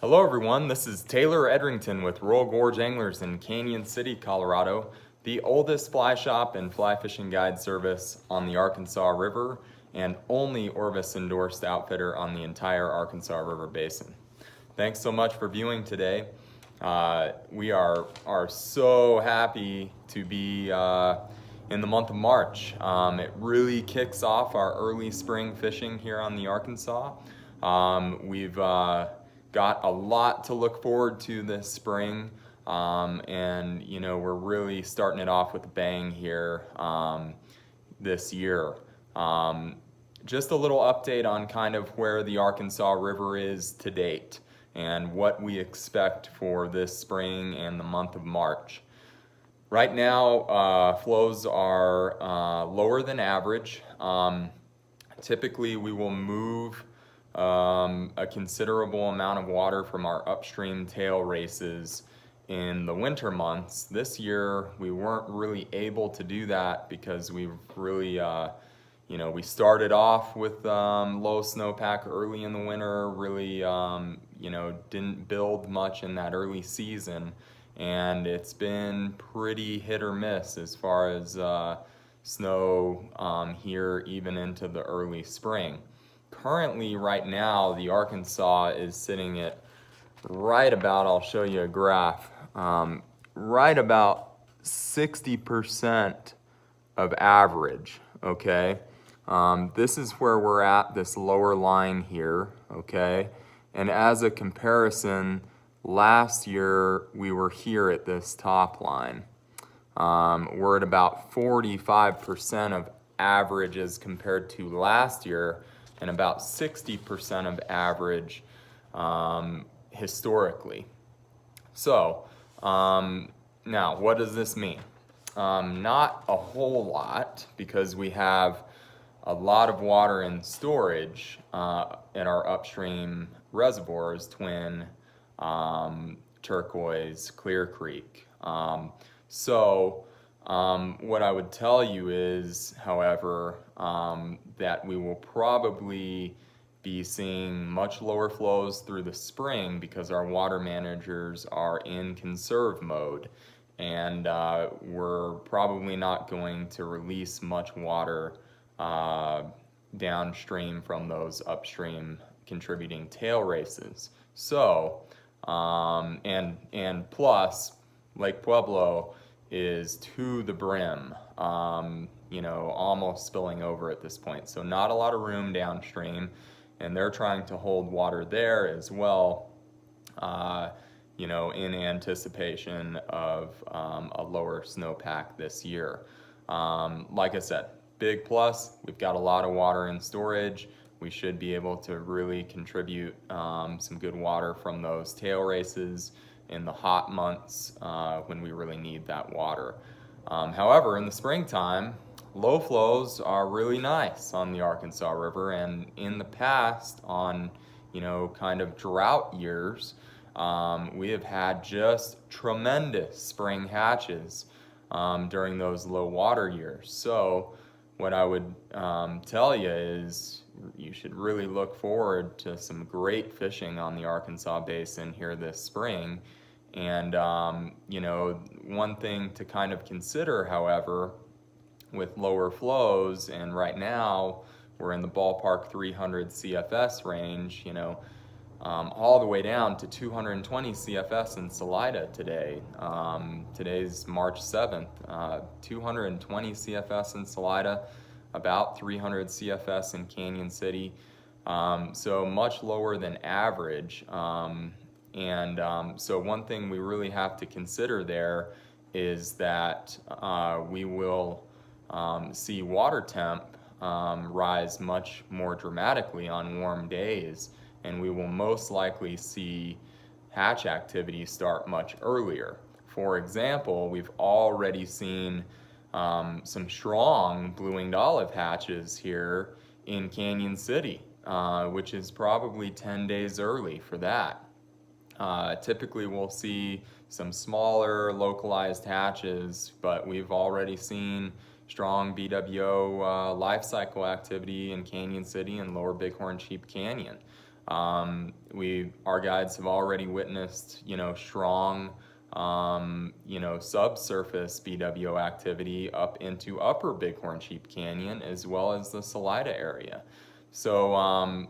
Hello everyone, this is Taylor Edrington with Royal Gorge Anglers in Canyon City, Colorado, the oldest fly shop and fly fishing guide service on the Arkansas River and only Orvis endorsed outfitter on the entire Arkansas River Basin. Thanks so much for viewing today. We are so happy to be in the month of March. It really kicks off our early spring fishing here on the Arkansas. We've got a lot to look forward to this spring, and we're really starting it off with a bang here this year. Just a little update on kind of where the Arkansas River is to date and what we expect for this spring and the month of March. Right now, flows are lower than average. Typically, we will move a considerable amount of water from our upstream tail races in the winter months. This year, we weren't really able to do that because we've really, we started off with low snowpack early in the winter, really, didn't build much in that early season. And it's been pretty hit or miss as far as snow here even into the early spring. Currently, right now, the Arkansas is sitting at right about, I'll show you a graph, right about 60% of average, okay? This is where we're at, this lower line here, okay? And as a comparison, last year we were here at this top line. We're at about 45% of averages compared to last year, and about 60% of average historically. So now what does this mean? Not a whole lot, because we have a lot of water in storage in our upstream reservoirs, Twin, Turquoise, Clear Creek. What I would tell you is, however, that we will probably be seeing much lower flows through the spring because our water managers are in conserve mode, and we're probably not going to release much water downstream from those upstream contributing tail races. So, and plus, Lake Pueblo is to the brim, almost spilling over at this point. So not a lot of room downstream, and they're trying to hold water there as well, in anticipation of a lower snowpack this year. Like I said, big plus, we've got a lot of water in storage. We should be able to really contribute some good water from those tail races in the hot months when we really need that water. However, in the springtime, low flows are really nice on the Arkansas River, and in the past, on kind of drought years, we have had just tremendous spring hatches during those low water years. So what I would tell you is you should really look forward to some great fishing on the Arkansas Basin here this spring. And, one thing to kind of consider, however, with lower flows, and right now we're in the ballpark 300 CFS range, all the way down to 220 CFS in Salida today. Today's March 7th, 220 CFS in Salida, about 300 CFS in Canyon City, so much lower than average. So one thing we really have to consider there is that we will see water temp rise much more dramatically on warm days, and we will most likely see hatch activity start much earlier. For example, we've already seen some strong blue-winged olive hatches here in Canyon City, which is probably 10 days early for that. Typically we'll see some smaller localized hatches, but we've already seen strong BWO life cycle activity in Canyon City and Lower Bighorn Sheep Canyon. Our guides have already witnessed, strong, subsurface BWO activity up into upper Bighorn Sheep Canyon as well as the Salida area. So,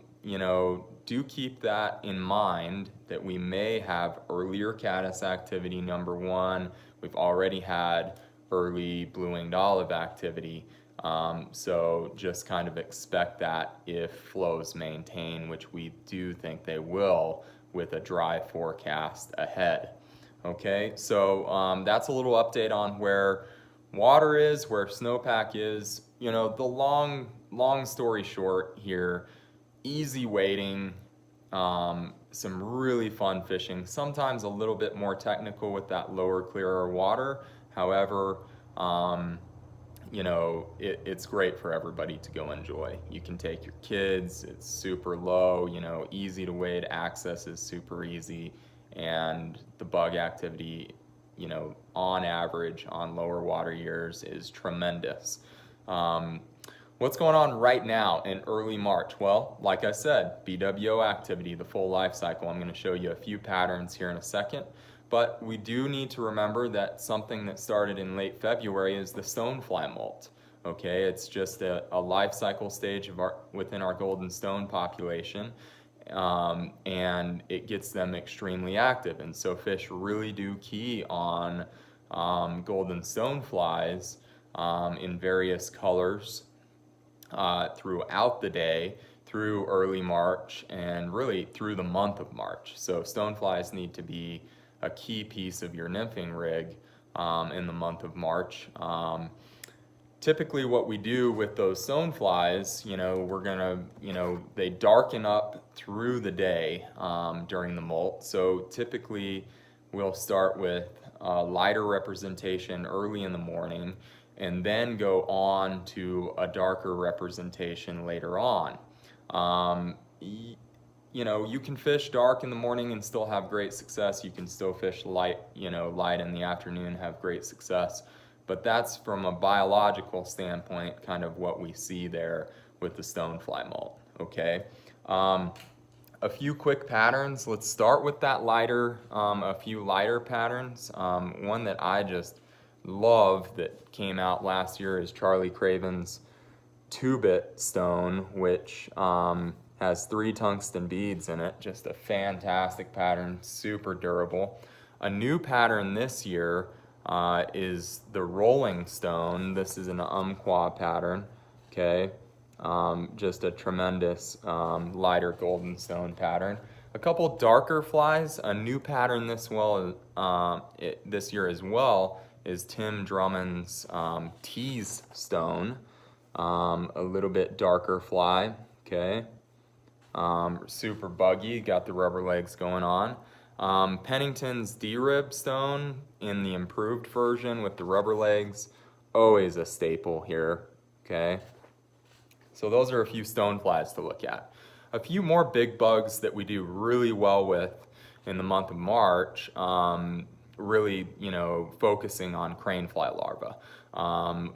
do keep that in mind that we may have earlier caddis activity, number one. We've already had early blue-winged olive activity. So just kind of expect that if flows maintain, which we do think they will with a dry forecast ahead. Okay, so that's a little update on where water is, where snowpack is. The long story short here, easy wading, some really fun fishing, sometimes a little bit more technical with that lower, clearer water. However, it's great for everybody to go enjoy. You can take your kids, it's super low, easy to wade, access is super easy, and the bug activity, on average on lower water years is tremendous. What's going on right now in early March? Well, like I said, BWO activity, the full life cycle. I'm going to show you a few patterns here in a second, but we do need to remember that something that started in late February is the stonefly molt. Okay, it's just a life cycle stage within our golden stone population, and it gets them extremely active. And so fish really do key on golden stoneflies in various colors throughout the day through early March and really through the month of March. So stoneflies need to be a key piece of your nymphing rig in the month of March. Typically what we do with those stoneflies, we're gonna, they darken up through the day during the molt. So typically we'll start with lighter representation early in the morning and then go on to a darker representation later on. You can fish dark in the morning and still have great success. You can still fish light, light in the afternoon, have great success. But that's from a biological standpoint, kind of what we see there with the stonefly molt, okay? A few quick patterns. Let's start with that lighter, a few lighter patterns. One that I just love that came out last year is Charlie Craven's 2-bit stone, which has 3 tungsten beads in it. Just a fantastic pattern, super durable. A new pattern this year is the rolling stone. This is an Umpqua pattern, okay? Just a tremendous lighter golden stone pattern. A couple darker flies. A new pattern this year as well is Tim Drummond's Tease Stone. A little bit darker fly, okay? Super buggy, got the rubber legs going on. Pennington's D-Rib Stone in the improved version with the rubber legs, always a staple here, okay? So those are a few stone flies to look at. A few more big bugs that we do really well with in the month of March, really, focusing on crane fly larvae.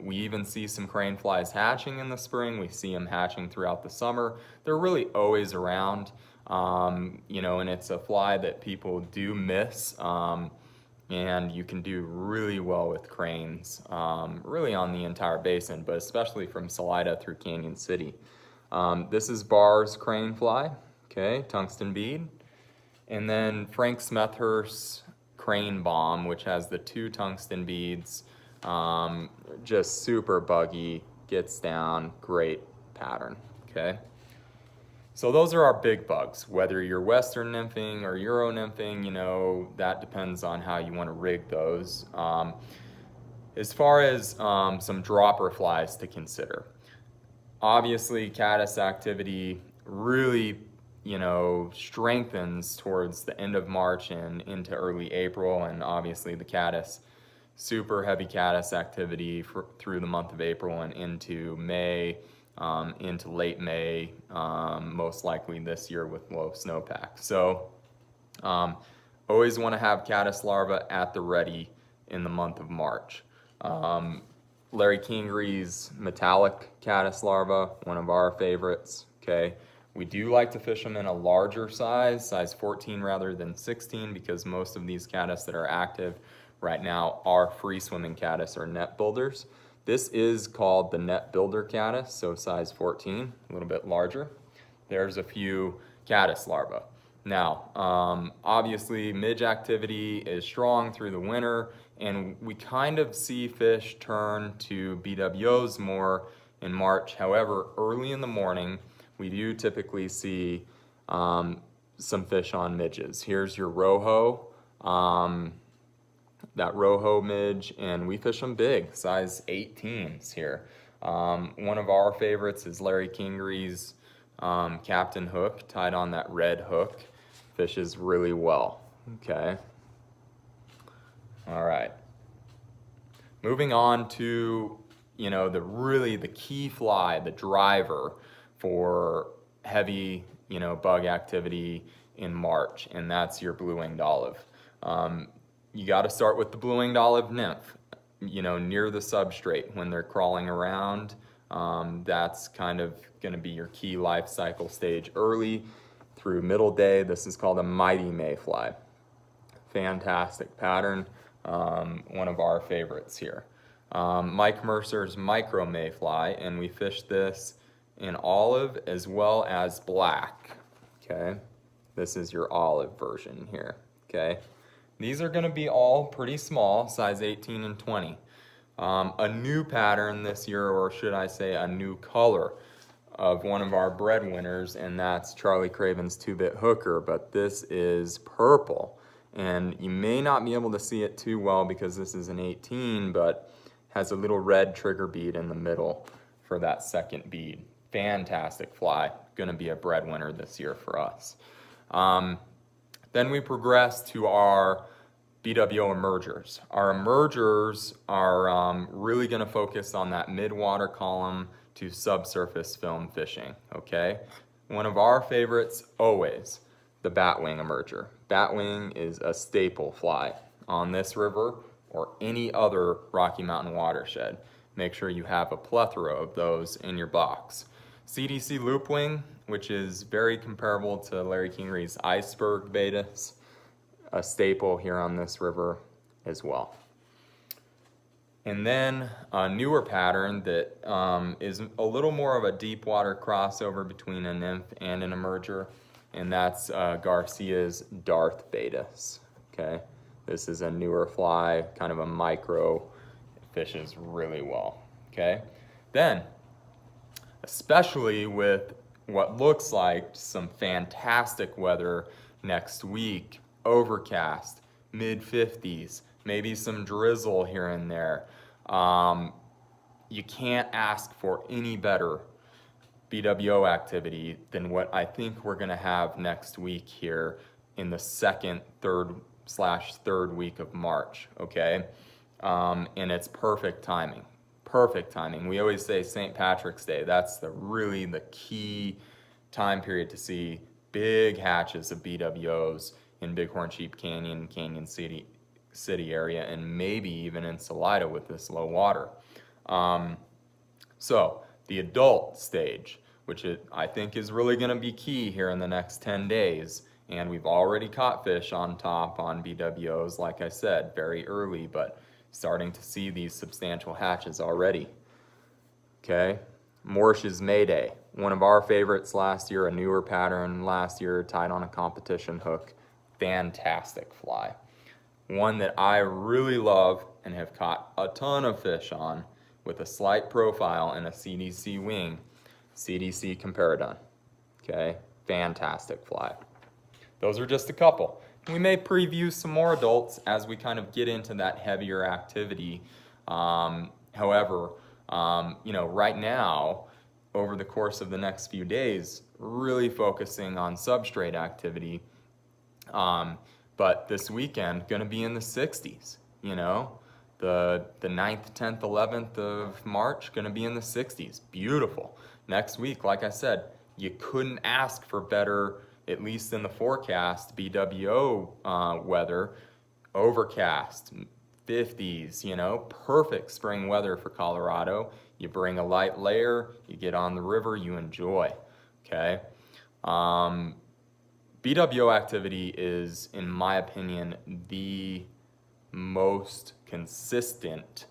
We even see some crane flies hatching in the spring. We see them hatching throughout the summer. They're really always around, and it's a fly that people do miss, and you can do really well with cranes, really on the entire basin, but especially from Salida through Canyon City. This is Barr's crane fly, okay, tungsten bead. And then Frank Smethurst's crane bomb, which has the 2 tungsten beads, just super buggy, gets down, great pattern, okay? So those are our big bugs. Whether you're Western nymphing or Euro nymphing, that depends on how you want to rig those. As far as some dropper flies to consider, obviously caddis activity really strengthens towards the end of March and into early April, and obviously the caddis, super heavy caddis activity through the month of April and into May, into late May, most likely this year with low snowpack. So always want to have caddis larvae at the ready in the month of March. Larry Kingery's metallic caddis larva, one of our favorites, okay? We do like to fish them in a larger size 14 rather than 16, because most of these caddis that are active right now are free swimming caddis or net builders. This is called the net builder caddis, so size 14, a little bit larger. There's a few caddis larvae. Now, obviously midge activity is strong through the winter, and we kind of see fish turn to BWOs more in March. However, early in the morning, we do typically see some fish on midges. Here's your rojo, that rojo midge, and we fish them big, size 18s here. One of our favorites is Larry Kingery's Captain Hook, tied on that red hook. Fishes really well, okay? All right. Moving on to, the key fly, the driver for heavy, bug activity in March, and that's your blue-winged olive. You got to start with the blue-winged olive nymph, near the substrate when they're crawling around. That's kind of going to be your key life cycle stage early through middle day. This is called a mighty mayfly. Fantastic pattern, one of our favorites here. Mike Mercer's micro mayfly, and we fish this in olive as well as black, okay? This is your olive version here, okay? These are gonna be all pretty small, size 18 and 20. A new pattern this year, or should I say a new color, of one of our breadwinners, and that's Charlie Craven's 2-bit hooker, but this is purple. And you may not be able to see it too well because this is an 18, but has a little red trigger bead in the middle for that second bead. Fantastic fly, gonna be a breadwinner this year for us. Then we progress to our BWO emergers. Our emergers are really gonna focus on that mid-water column to subsurface film fishing, okay? One of our favorites, always, the batwing emerger. Batwing is a staple fly on this river or any other Rocky Mountain watershed. Make sure you have a plethora of those in your box. CDC loopwing, which is very comparable to Larry Kingery's iceberg betas, a staple here on this river as well. And then a newer pattern that is a little more of a deep water crossover between a nymph and an emerger, and that's Garcia's Darth betas, okay? This is a newer fly, kind of a micro, it fishes really well, okay? Then, especially with what looks like some fantastic weather next week, overcast, mid-50s, maybe some drizzle here and there. You can't ask for any better BWO activity than what I think we're gonna have next week here in the third week of March, okay? And it's perfect timing, perfect timing. We always say St. Patrick's Day, that's really the key time period to see big hatches of BWOs in Bighorn Sheep Canyon, Canyon City area, and maybe even in Salida with this low water. So the adult stage, which I think is really gonna be key here in the next 10 days, and we've already caught fish on top on BWOs, like I said, very early, but starting to see these substantial hatches already. Okay, Morsh's Mayday, one of our favorites last year, a newer pattern last year, tied on a competition hook. Fantastic fly. One that I really love and have caught a ton of fish on with a slight profile and a CDC wing, CDC Comparadon. Okay, fantastic fly. Those are just a couple. We may preview some more adults as we kind of get into that heavier activity. However, right now, over the course of the next few days, really focusing on substrate activity. But this weekend, gonna be in the 60s, the 9th, 10th, 11th of March, gonna be in the 60s, beautiful. Next week, like I said, you couldn't ask for better, at least in the forecast, BWO weather, overcast, 50s, perfect spring weather for Colorado. You bring a light layer, you get on the river, you enjoy, okay? BWO activity is, in my opinion, the most consistent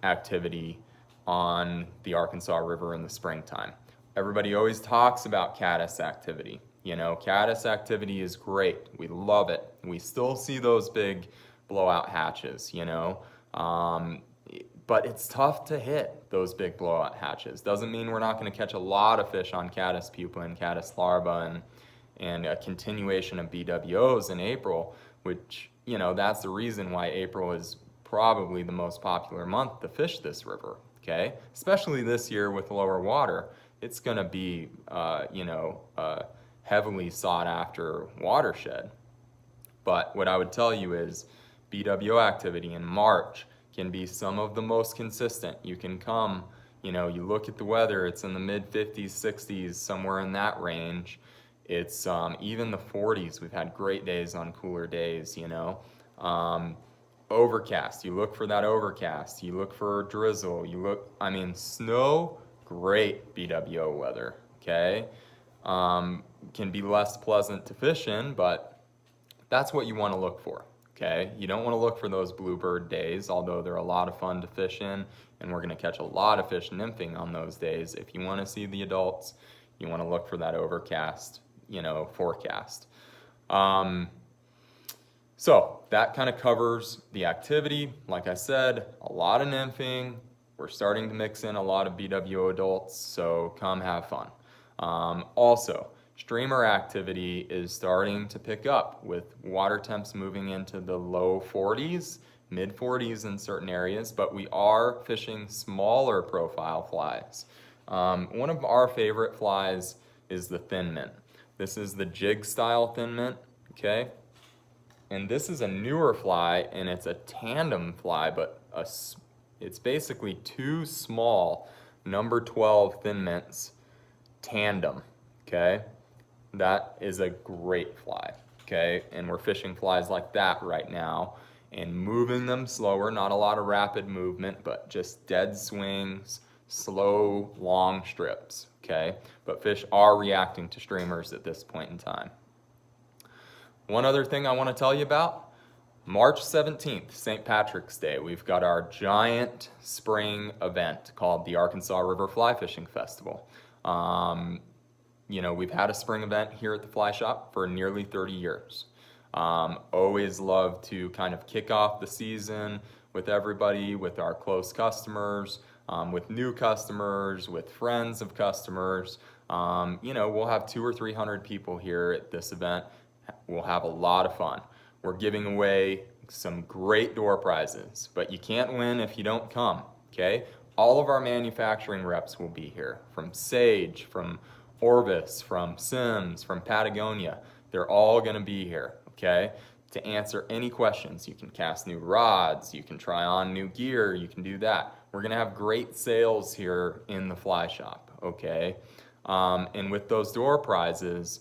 activity on the Arkansas River in the springtime. Everybody always talks about caddis activity. You know, caddis activity is great. We love it. We still see those big blowout hatches, you know. But it's tough to hit those big blowout hatches. Doesn't mean we're not going to catch a lot of fish on caddis pupa and caddis larva and a continuation of BWOs in April, which, you know, that's the reason why April is probably the most popular month to fish this river, okay? Especially this year with lower water, it's going to be, heavily sought after watershed. But what I would tell you is BWO activity in March can be some of the most consistent. You can come, you know, you look at the weather, it's in the mid 50s, 60s, somewhere in that range. It's even the 40s. We've had great days on cooler days, you know. Overcast, you look for that overcast. You look for drizzle. Snow, great BWO weather, okay? Can be less pleasant to fish in, but that's what you want to look for, okay? You don't want to look for those bluebird days, although they're a lot of fun to fish in, and we're going to catch a lot of fish nymphing on those days. If you want to see the adults, you want to look for that overcast, you know, forecast. So that kind of covers the activity. Like I said, a lot of nymphing. We're starting to mix in a lot of BWO adults, so come have fun. Also, streamer activity is starting to pick up with water temps moving into the low 40s, mid 40s in certain areas, but we are fishing smaller profile flies. One of our favorite flies is the thin mint. This is the jig style thin mint, okay? And this is a newer fly, and it's a tandem fly, but it's basically two small number 12 thin mints tandem, okay? That is a great fly, okay? And we're fishing flies like that right now and moving them slower, not a lot of rapid movement, but just dead swings, slow, long strips, okay? But fish are reacting to streamers at this point in time. One other thing I want to tell you about, March 17th, St. Patrick's Day, we've got our giant spring event called the Arkansas River Fly Fishing Festival. You know, we've had a spring event here at the fly shop for nearly 30 years. Always love to kind of kick off the season with everybody, with our close customers, with new customers, with friends of customers. You know, we'll have 200 or 300 people here at this event. We'll have a lot of fun. We're giving away some great door prizes, but you can't win if you don't come, okay? All of our manufacturing reps will be here, from Sage, from Orvis, from Sims, from Patagonia. They're all going to be here, okay? To answer any questions. You can cast new rods, you can try on new gear, you can do that. We're going to have great sales here in the fly shop, okay? And with those door prizes,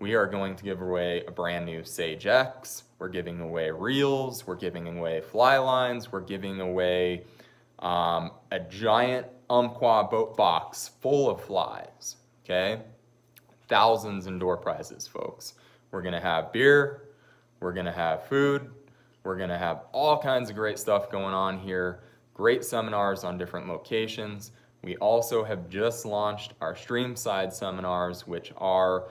we are going to give away a brand new Sage X. We're giving away reels. We're giving away fly lines. We're giving away a giant Umpqua boat box full of flies, okay? Thousands in door prizes, folks. We're going to have beer. We're going to have food. We're going to have all kinds of great stuff going on here. Great seminars on different locations. We also have just launched our streamside seminars, which are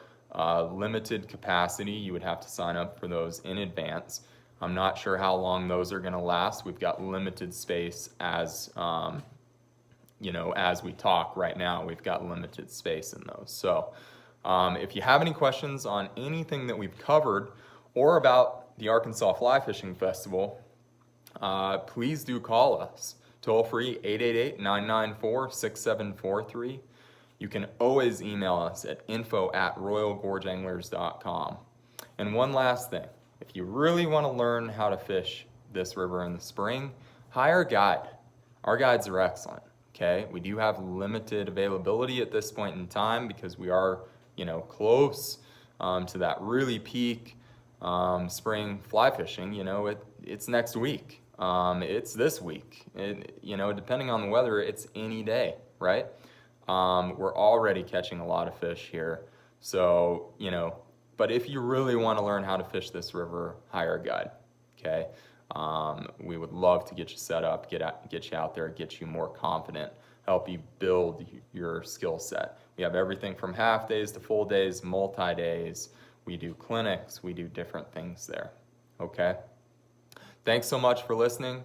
limited capacity. You would have to sign up for those in advance. I'm not sure how long those are going to last. We've got limited space as as we talk right now. We've got limited space in those. So if you have any questions on anything that we've covered or about the Arkansas Fly Fishing Festival, please do call us. Toll free 888-994-6743. You can always email us at info@royalgorgeanglers.com. And one last thing, if you really want to learn how to fish this river in the spring, hire a guide. Our guides are excellent, okay? We do have limited availability at this point in time because we are, close to that really peak spring fly fishing. It's next week. It's this week. Depending on the weather, it's any day, right? We're already catching a lot of fish here. So, but if you really want to learn how to fish this river, hire a guide, okay? We would love to get you set up, get you out there, get you more confident, help you build your skill set. We have everything from half days to full days, multi-days. We do clinics, we do different things there, okay? Thanks so much for listening.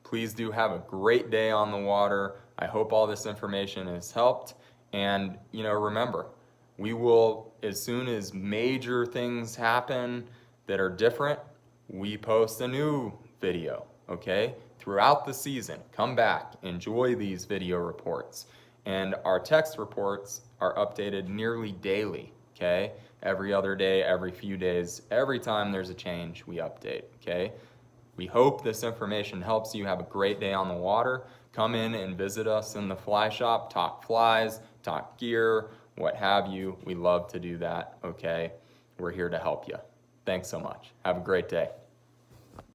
Please do have a great day on the water. I hope all this information has helped. And, remember, we will, as soon as major things happen that are different, we post a new video, okay? Throughout the season, come back, enjoy these video reports. And our text reports are updated nearly daily, okay? Every other day, every few days, every time there's a change, we update, okay? We hope this information helps you have a great day on the water. Come in and visit us in the fly shop, talk flies, talk gear, what have you. We love to do that, okay? We're here to help you. Thanks so much. Have a great day.